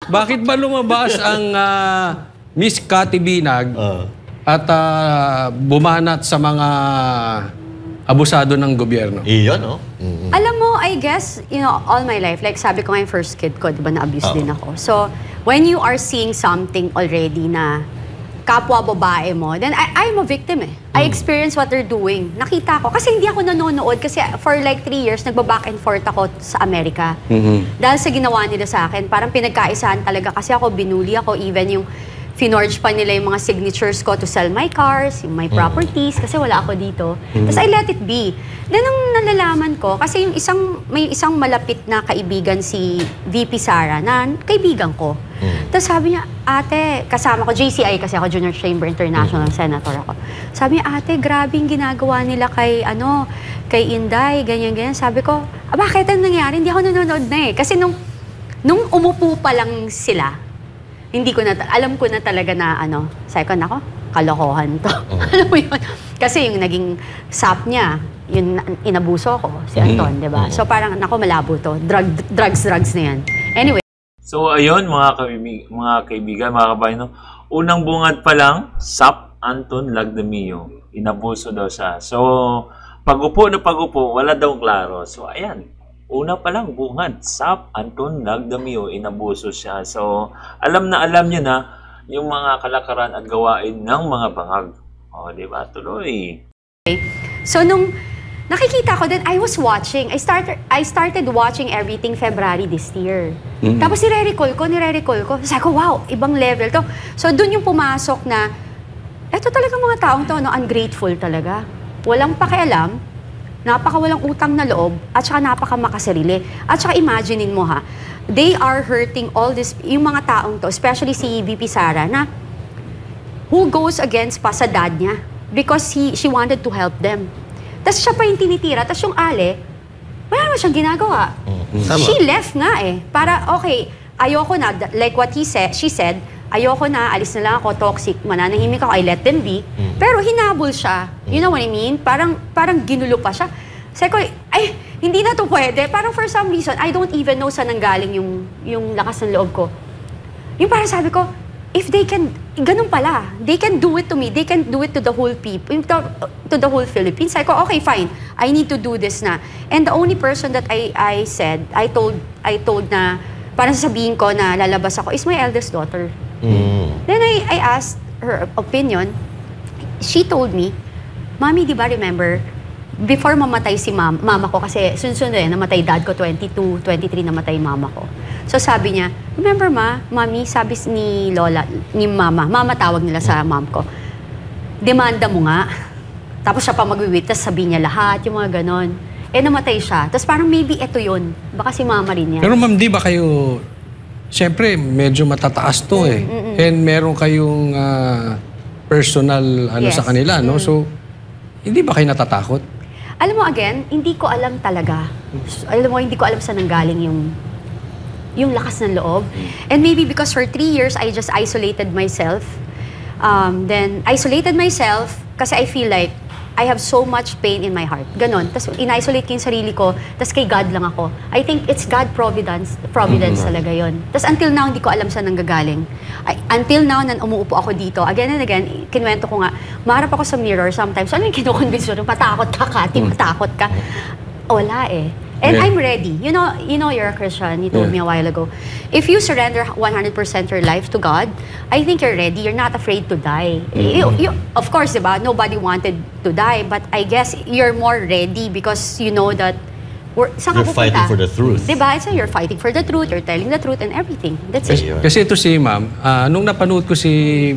Bakit ba lumabas ang Miss Cathy Binag at bumanat sa mga abusado ng gobyerno? Iyon, no? Alam mo, I guess, you know, all my life, like sabi ko nga yung first kid ko, di ba, na-abuse din ako. So, when you are seeing something already na kapwa babae mo, then I'm a victim eh. I experience what they're doing. Nakita ko. Kasi hindi ako nanonood. Kasi for like 3 years, nagba-back and forth ako sa Amerika. Dahil sa ginawa nila sa akin, parang pinagkaisahan talaga. Kasi ako, binuli ako. Even yung finorge pa nila yung mga signatures ko to sell my cars, yung my properties, kasi wala ako dito. Tapos I let it be. Then nung nalalaman ko, kasi yung may isang malapit na kaibigan si VP Sara, na kaibigan ko. Tapos sabi niya, ate, kasama ko, JCI kasi ako, Junior Chamber International Senator ako. Sabi niya, ate, grabe yung ginagawa nila kay Inday, ganyan-ganyan. Sabi ko, bakit ang nangyari? Hindi ako nanonood na eh. Kasi nung umupo pa lang sila, alam ko na talaga na sabi ko, nako, kalokohan to. Alam mo yun? Kasi yung naging sap niya, yun, inabuso ko, si Anton, di ba? So parang, nako, malabo to. Drugs na yan. Anyway. So ayun, mga kaibigan, mga kabayan, unang bungad pa lang, sap Anton Lagdamio. Inabuso daw siya. So, pag-upo, wala daw klaro. So ayan. Una pa lang, bungad, sap, Anton Lagdamio, inabuso siya. So, alam niya na yung mga kalakaran at gawain ng mga bangag. O, di ba? Tuloy. Okay. So, nung nakikita ko, then I was watching. I started watching everything February this year. Tapos nire-recall ko. Sabi ko, wow, ibang level to. So, dun yung pumasok na, eto talaga mga taong to, ungrateful talaga. Walang pakialam. Napakawalang utang na loob at saka napakamakasarili. At saka imaginein mo ha, they are hurting all this, yung mga taong to, especially si VP Sara, na who goes against pa sa dad niya because she wanted to help them. Tapos siya pa yung tinitira, tapos yung Ale, wala naman siyang ginagawa. She left nga eh. Para, okay, ayoko na, like what she said, ayoko na, alis na lang ako, toxic, mananahimik ako, I let them be. Pero hinabol siya. You know what I mean? Parang ginulo pa siya. Sabi ko, ay, hindi na to pwede. Parang for some reason, I don't even know saan nanggaling yung lakas ng loob ko. Yung parang sabi ko, if they can, ganun pala, they can do it to me, they can do it to the whole people, to the whole Philippines. Sabi ko, okay, fine, I need to do this na. And the only person that I told na, parang sasabihin ko na lalabas ako, is my eldest daughter. Then I asked her opinion. She told me, Mommy, di ba remember, before mamatay si mama ko, kasi sunod namatay dad ko, 22, 23 namatay mama ko. So sabi niya, remember Mami, sabi ni Lola, ni mama tawag nila sa mom ko, demanda mo nga. Tapos siya pa mag-witness, sabi niya lahat, yung mga ganon. Eh namatay siya. Tapos parang maybe ito yun. Baka si mama rin yan. Pero ma'am, di ba kayo, siyempre, medyo matataas to eh. And meron kayong personal Yes. sa kanila, no? So, hindi ba kayo natatakot? Alam mo, again, hindi ko alam talaga. Alam mo, hindi ko alam saan nanggaling yung lakas ng loob. And maybe because for 3 years, I just isolated myself. Then, isolated myself kasi I feel like I have so much pain in my heart. Ganon. Tapos in-isolate ko yung sarili ko, tapos kay God lang ako. I think it's God providence talaga yun. Tapos until now, hindi ko alam saan nanggagaling. Until now, umuupo ako dito, again and again, kinuwento ko nga, maharap ako sa mirror sometimes, ano yung kinukonvince mo? Matakot ka, Cathy, matakot ka. Wala eh. And I'm ready. You know you're a Christian. You told me a while ago. If you surrender 100% your life to God, I think you're ready. You're not afraid to die. Of course, diba? Nobody wanted to die, but I guess you're more ready because you know that you're fighting for the truth. Diba? So you're fighting for the truth, you're telling the truth and everything. That's it. Kasi ito si ma'am, nung napanood ko si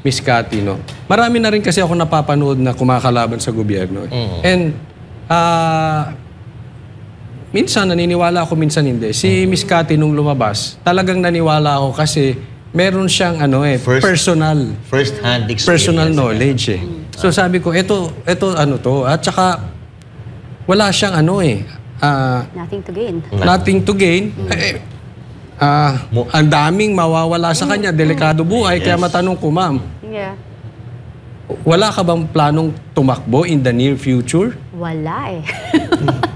Miss Cathy, no, marami na rin kasi ako napapanood na kumakalaban sa gobyerno. And, minsan naniniwala ako, minsan hindi. Si Miss Cathy nung lumabas, talagang naniwala ako kasi meron siyang personal. First-hand experience. Personal knowledge eh. So sabi ko, ito to. At saka, wala siyang Nothing to gain. Nothing to gain. Ang daming mawawala sa kanya, delikado buhay. Kaya matanong ko, ma'am, wala ka bang planong tumakbo in the near future? Wala eh.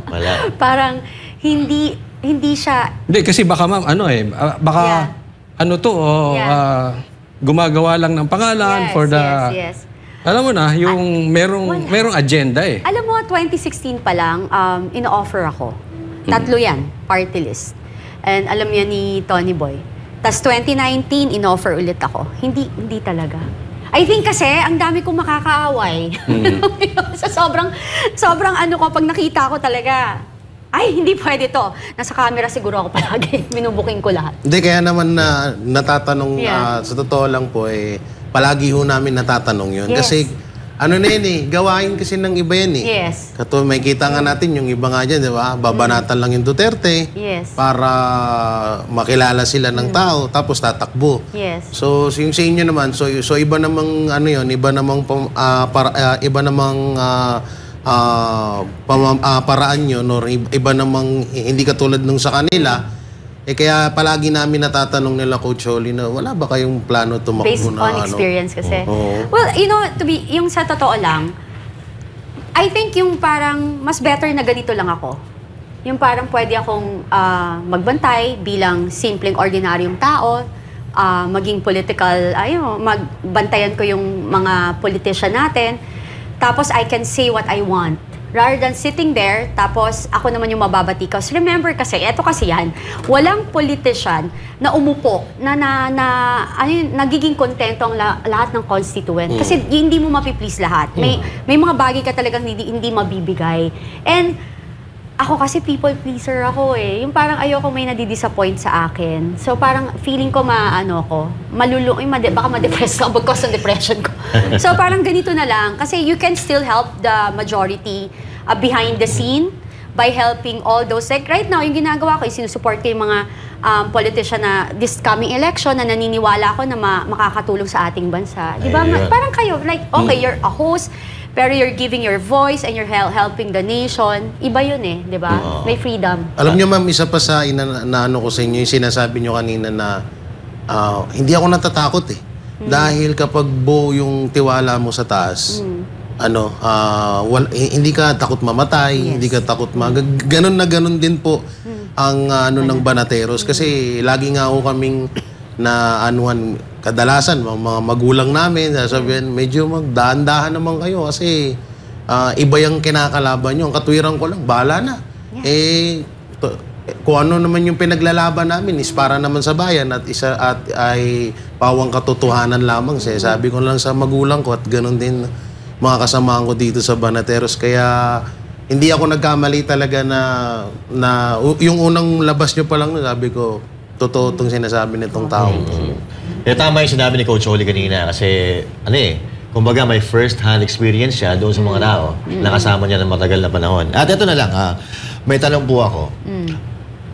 Wala. Parang hindi siya... Hindi, kasi baka ma'am, baka ano to, gumagawa lang ng pangalan for the... Yes. Alam mo na, yung merong agenda eh. Alam mo, 2016 pa lang, ino-offer ako. 3 yan, party list. And alam niya ni Tony Boy. Tapos 2019, in-offer ulit ako. Hindi talaga. I think kasi, ang dami kong makakaaway. So, sobrang ano ko, pag nakita ko talaga, ay, hindi pwede to. Nasa camera siguro ako palagi. Minubuking ko lahat. Hindi, kaya naman na natatanong, sa totoo lang po, palagi ho namin natatanong yun. Yes. Kasi, ano na yun gawain kasi ng iba yan Yes. Kato, may kita nga natin yung iba nga dyan, di ba? Babanatan lang yung Duterte para makilala sila ng tao, tapos tatakbo. Yes. So, yung sa inyo naman, so iba namang, ano yun, iba namang paraan nyo, no? Iba namang hindi katulad nung sa kanila. Kaya palagi namin natatanong nila, Coach Holly, na wala ba kayong plano tumakbo Based na on experience kasi. Oo. Well, yung sa totoo lang, I think yung parang mas better na ganito lang ako. Yung parang pwede akong magbantay bilang simpleng ordinaryong tao, maging political, magbantayan ko yung mga politician natin, tapos I can say what I want. Rather than sitting there, tapos ako naman yung mababati. Kasi remember kasi, eto kasi yan, walang politician na umupo, nagiging kontento ang lahat ng constituent. Kasi hindi mo mapiplease lahat. May mga bagay ka talagang hindi mabibigay. And ako kasi people pleaser ako Yung parang ayoko may nadidisappoint sa akin. So parang feeling ko baka ma-depress ako, because ng depression ko. So parang ganito na lang. Kasi you can still help the majority behind the scene by helping all those. Like right now, yung ginagawa ko, sinusupport ko yung mga politician na this coming election na naniniwala ko na makakatulong sa ating bansa. Di ba? Parang kayo, like, okay, you're a host, pero you're giving your voice and you're helping the nation. Iba yun di ba? May freedom. Alam niyo, ma'am, isa pa sa inaano ko sa inyo, yung sinasabi niyo kanina na hindi ako natatakot Dahil kapag buo yung tiwala mo sa taas, hindi ka takot mamatay, hindi ka takot ganon na ganon din po ang ng Banateros. Kasi lagi nga ako kaming kadalasan, mga magulang namin, sasabihin, medyo magdahan-dahan naman kayo kasi iba yung kinakalaban nyo. Ang katwiran ko lang, bahala na. Kung ano naman yung pinaglalaban namin is para naman sa bayan at ay pawang katotohanan lamang. Sabi ko lang sa magulang ko at ganun din mga kasamahan ko dito sa Banateros. Kaya hindi ako nagkamali talaga na yung unang labas nyo pa lang, sabi ko, totoo itong sinasabi nitong tao. Kaya tama yung sinabi ni Coach Holly kanina kasi, kumbaga may first-hand experience siya doon sa mga tao. Nakasama niya ng matagal na panahon. At ito na lang, may tanong po ako.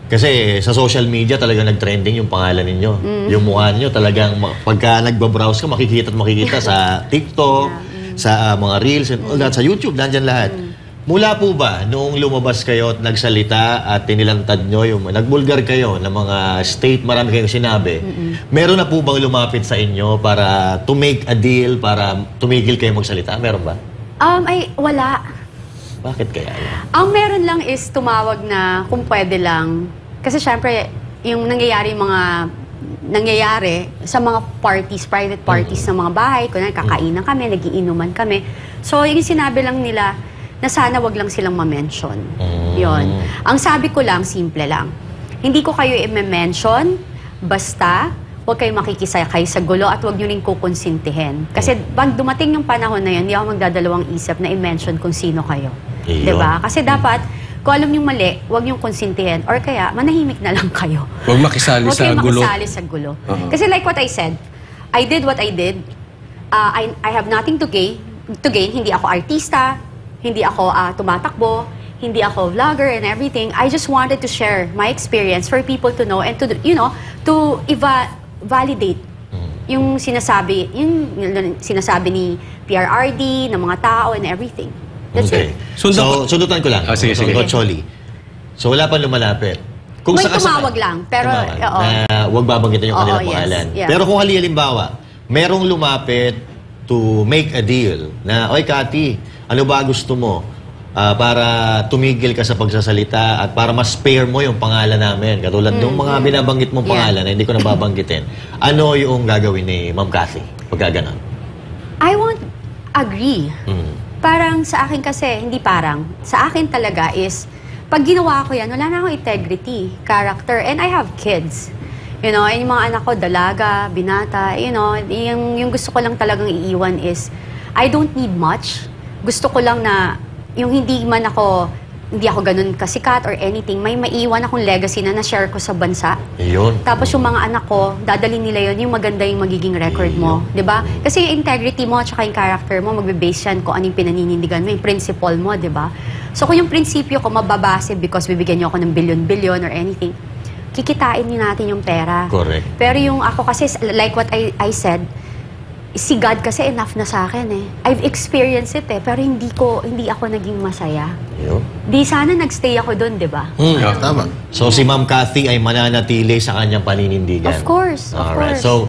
Kasi sa social media talagang nag-trending yung pangalan ninyo. Yung mukha ninyo talagang pagka nagbabrowse ka, makikita sa TikTok, sa mga Reels and all that, sa YouTube, nandyan lahat. Mula po ba, noong lumabas kayo at nagsalita at tinilantad nyo, nagbulgar kayo ng mga state, marami kayong sinabi, meron na po bang lumapit sa inyo para to make a deal, para tumigil kayo magsalita? Meron ba? Wala. Bakit kaya? Ang meron lang is tumawag na kung pwede lang. Kasi syempre, yung nangyayari sa mga parties, private parties ng mga bahay, kung kakainan kami, nagiinuman kami. So, yung sinabi lang nila, na sana wag lang silang ma-mention. Yun. Ang sabi ko lang, simple lang. Hindi ko kayo i-mention, basta huwag kayo makikisakay sa gulo at huwag nyo rin kukonsintihin. Kasi pag dumating yung panahon na yun, hindi ako magdadalawang isip na i-mention kung sino kayo. Diba? Kasi dapat, kung alam yung mali, huwag yung konsintihin. Or kaya, manahimik na lang kayo. Huwag makisali sa gulo. Huwag makisali sa gulo. Kasi like what I said, I did what I did. I have nothing to gain. Hindi ako artista. Hindi ako tumatakbo, hindi ako vlogger and everything. I just wanted to share my experience for people to know and to validate yung sinasabi ni PRRD, ng mga tao and everything. That's it. Sundutan ko lang. Sige. Coach Holly. So wala pang lumalapit. Kung may tumawag lang, pero huwag babanggitin yung kanilang pangalan. Yeah. Pero kung halimbawa, merong lumapit to make a deal na, oy Cathy, ano ba gusto mo? para tumigil ka sa pagsasalita at para mas spare mo yung pangalan namin. Katulad ng mga binabanggit mong pangalan na hindi ko nababanggitin. Ano yung gagawin ni Ma'am Cathy pagka ganon? I won't agree. Parang sa akin kasi, hindi parang. Sa akin talaga is, pag ginawa ko yan, wala na akong integrity, character, and I have kids. You know, yung mga anak ko, dalaga, binata, you know, yung gusto ko lang talagang iiwan is, I don't need much. Gusto ko lang na, yung hindi ako ganun kasikat or anything, may maiiwan akong legacy na na-share ko sa bansa. Yun. Tapos yung mga anak ko, dadalhin nila yun, yung maganda yung magiging record mo. 'Di ba? Kasi yung integrity mo at saka yung character mo, magbe-base yan kung ano yung pinaninindigan mo, yung principle mo, 'di ba? So kung yung prinsipyo ko mababase because bibigyan niyo ako ng billion or anything, kikitain niyo natin yung pera. Correct. Pero yung ako kasi, like what I said, si God kasi enough na sa akin eh. I've experienced it eh, pero hindi ako naging masaya. Yun. Di sana nagstay ako doon, 'di ba? Tama. So si Ma'am Cathy ay mananatili sa kanyang paninindigan. Of course, of Alright. course. So